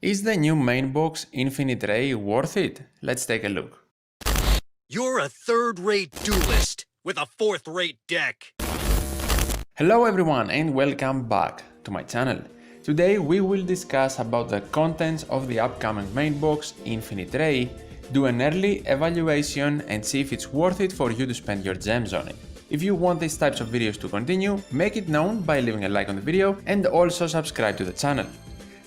Is the new main box Infinite Ray worth it? Let's take a look. You're a third-rate duelist with a fourth-rate deck. Hello everyone and welcome back to my channel. Today we will discuss about the contents of the upcoming main box Infinite Ray, do an early evaluation and see if it's worth it for you to spend your gems on it. If you want these types of videos to continue, make it known by leaving a like on the video and also subscribe to the channel.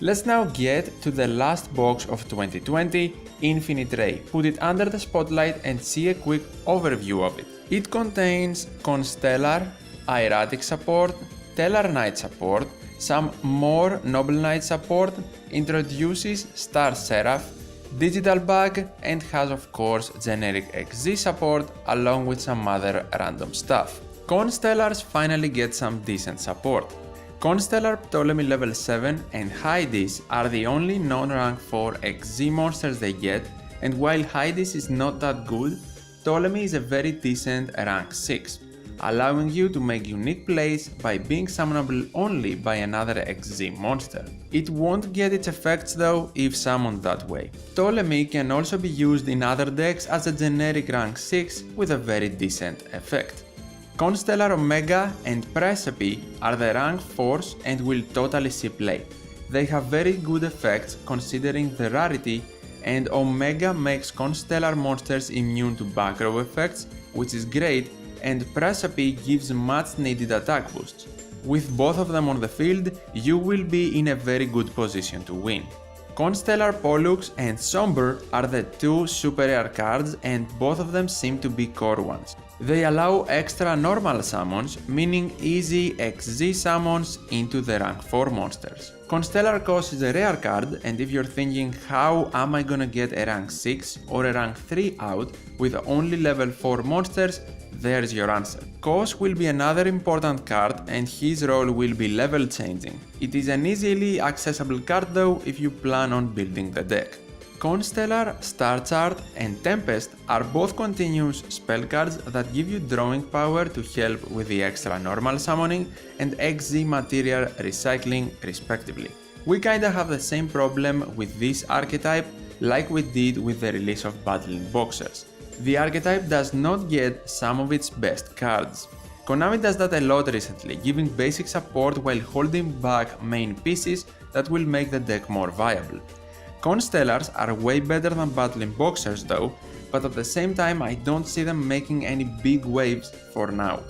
Let's now get to the last box of 2020, Infinite Ray, put it under the spotlight and see a quick overview of it. It contains Constellar, Hieratic support, Tellar Knight support, some more Noble Knight support, introduces Star Seraph, Digital Bug and has of course generic XZ support along with some other random stuff. Constellars finally get some decent support. Constellar Ptolemy level 7 and Hades are the only non-rank 4 XZ monsters they get, and while Hades is not that good, Ptolemy is a very decent rank 6, allowing you to make unique plays by being summonable only by another XZ monster. It won't get its effects though if summoned that way. Ptolemy can also be used in other decks as a generic rank 6 with a very decent effect. Constellar Omega and Precipice are the rank 4s and will totally see play. They have very good effects considering the rarity, and Omega makes Constellar monsters immune to back row effects, which is great, and Precipice gives much needed attack boosts. With both of them on the field, you will be in a very good position to win. Constellar Pollux and Somber are the two super rare cards and both of them seem to be core ones. They allow extra normal summons, meaning easy XZ summons into the rank 4 monsters. Constellar Cos is a rare card, and if you're thinking how am I gonna get a rank 6 or a rank 3 out with only level 4 monsters, there's your answer. Cos will be another important card and his role will be level changing. It is an easily accessible card though if you plan on building the deck. Constellar, Star Chart and Tempest are both continuous spell cards that give you drawing power to help with the extra normal summoning and XZ material recycling respectively. We kinda have the same problem with this archetype like we did with the release of Battling Boxers. The archetype does not get some of its best cards. Konami does that a lot recently, giving basic support while holding back main pieces that will make the deck more viable. Constellars are way better than Battling Boxers though, but at the same time I don't see them making any big waves for now.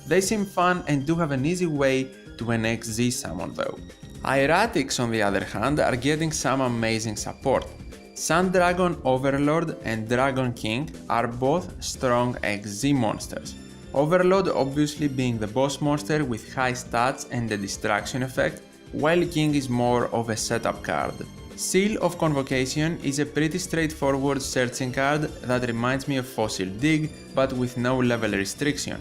They seem fun and do have an easy way to an XZ summon though. Hieratics on the other hand are getting some amazing support. Sun Dragon Overlord and Dragon King are both strong XZ monsters. Overlord obviously being the boss monster with high stats and a distraction effect, while King is more of a setup card. Seal of Convocation is a pretty straightforward searching card that reminds me of Fossil Dig but with no level restriction.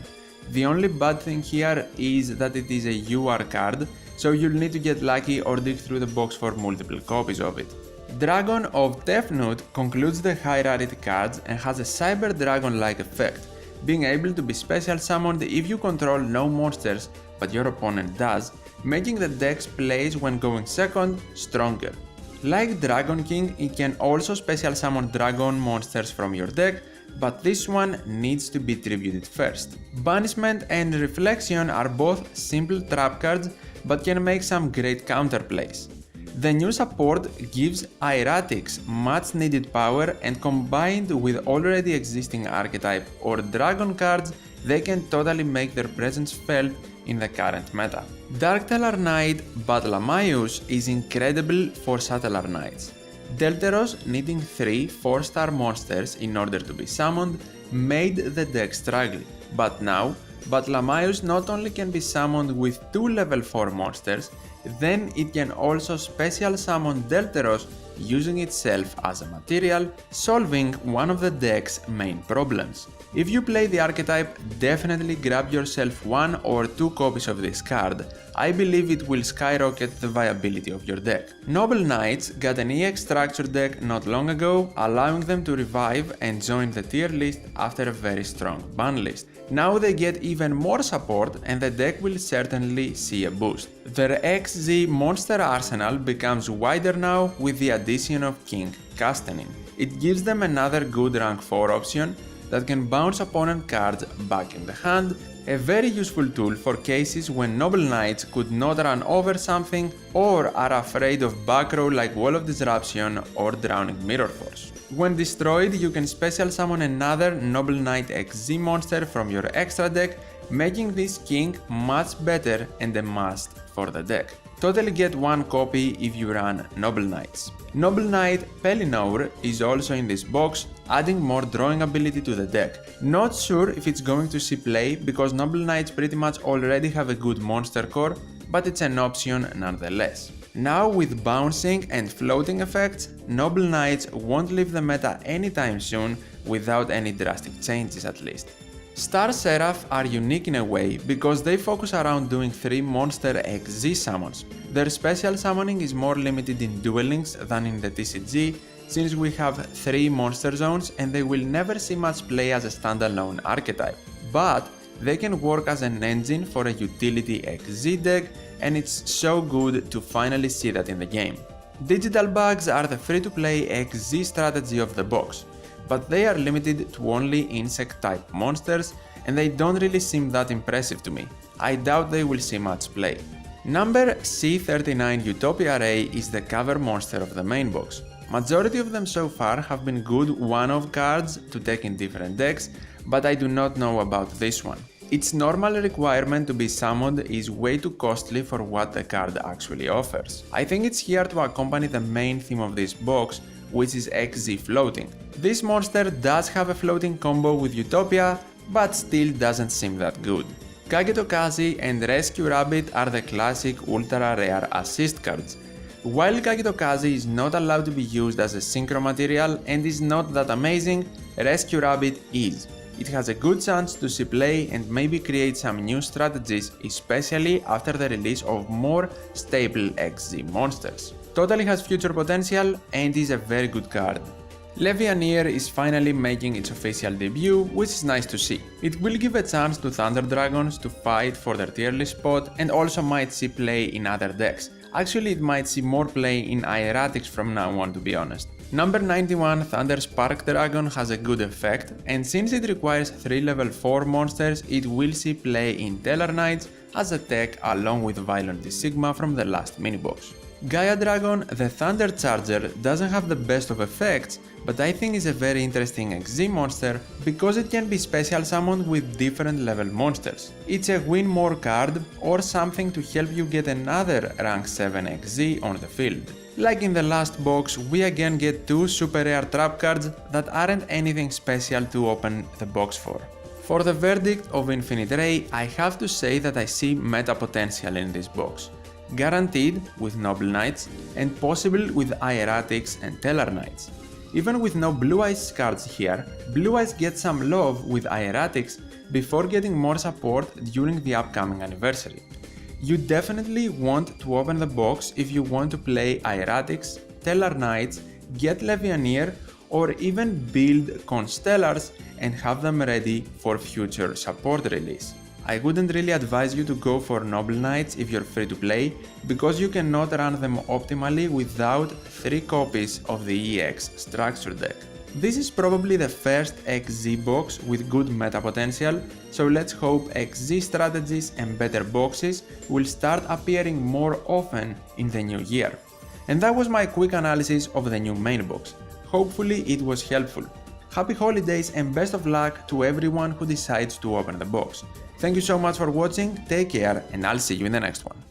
The only bad thing here is that it is a UR card, so you'll need to get lucky or dig through the box for multiple copies of it. Dragon of Tefnut concludes the high rarity cards and has a Cyber Dragon-like effect, being able to be special summoned if you control no monsters but your opponent does, making the deck's plays when going second stronger. Like Dragon King, it can also special summon dragon monsters from your deck, but this one needs to be tributed first. Banishment and Reflection are both simple trap cards but can make some great counterplays. The new support gives Hieratics much needed power, and combined with already existing archetype or dragon cards, they can totally make their presence felt in the current meta. Dark Tellar Knight Battlamius is incredible for Satellar Knights. Delteros needing 3 4-star monsters in order to be summoned made the deck struggle, but now Battlamius not only can be summoned with 2 level 4 monsters, then it can also special summon Delteros using itself as a material, solving one of the deck's main problems. If you play the archetype, definitely grab yourself 1 or 2 copies of this card. I believe it will skyrocket the viability of your deck. Noble Knights got an EX structure deck not long ago, allowing them to revive and join the tier list after a very strong ban list. Now they get even more support and the deck will certainly see a boost. Their XZ monster arsenal becomes wider now with the addition of King Castellan. It gives them another good rank 4 option that can bounce opponent cards back in the hand, a very useful tool for cases when Noble Knights could not run over something or are afraid of back row like Wall of Disruption or Drowning Mirror Force. When destroyed, you can special summon another Noble Knight XZ monster from your extra deck, making this king much better and a must for the deck. Totally get 1 copy if you run Noble Knights. Noble Knight Pellinor is also in this box, adding more drawing ability to the deck. Not sure if it's going to see play because Noble Knights pretty much already have a good monster core, but it's an option nonetheless. Now with bouncing and floating effects, Noble Knights won't leave the meta anytime soon without any drastic changes at least. Star Seraph are unique in a way because they focus around doing 3 monster XZ summons. Their special summoning is more limited in Duel Links than in the TCG, since we have 3 monster zones and they will never see much play as a standalone archetype. But they can work as an engine for a utility XZ deck, and it's so good to finally see that in the game. Digital Bugs are the free-to-play XZ strategy of the box, but they are limited to only insect-type monsters and they don't really seem that impressive to me. I doubt they will see much play. Number C39 Utopia Ray is the cover monster of the main box. Majority of them so far have been good one-off cards to take in different decks, but I do not know about this one. Its normal requirement to be summoned is way too costly for what the card actually offers. I think it's here to accompany the main theme of this box, which is XZ floating. This monster does have a floating combo with Utopia, but still doesn't seem that good. Kagetokazi and Rescue Rabbit are the classic ultra rare assist cards. While Kagetokazi is not allowed to be used as a synchro material and is not that amazing, Rescue Rabbit is. It has a good chance to see play and maybe create some new strategies, especially after the release of more stable XZ monsters. Totally has future potential and is a very good card. Levianeer is finally making its official debut, which is nice to see. It will give a chance to Thunder Dragons to fight for their tier list spot and also might see play in other decks. Actually, it might see more play in Hieratics from now on, to be honest. Number 91 Thunder Spark Dragon has a good effect, and since it requires 3 level 4 monsters, it will see play in Tellar Knights as a tech along with Violent Sigma from the last minibox. Gaia Dragon, the Thunder Charger, doesn't have the best of effects, but I think is a very interesting XZ monster because it can be special summoned with different level monsters. It's a win more card or something to help you get another rank 7 XZ on the field. Like in the last box, we again get 2 super rare trap cards that aren't anything special to open the box for. For the verdict of Infinite Ray, I have to say that I see meta potential in this box. Guaranteed with Noble Knights and possible with Hieratics and Tellar Knights. Even with no Blue Eyes cards here, Blue Eyes gets some love with Hieratics before getting more support during the upcoming anniversary. You definitely want to open the box if you want to play Hieratics, Tellar Knights, get Levianeer, or even build Constellars and have them ready for future support release. I wouldn't really advise you to go for Noble Knights if you're free to play, because you cannot run them optimally without 3 copies of the EX structure deck. This is probably the first XZ box with good meta potential, so let's hope XZ strategies and better boxes will start appearing more often in the new year. And that was my quick analysis of the new main box. Hopefully it was helpful. Happy holidays and best of luck to everyone who decides to open the box. Thank you so much for watching, take care, and I'll see you in the next one.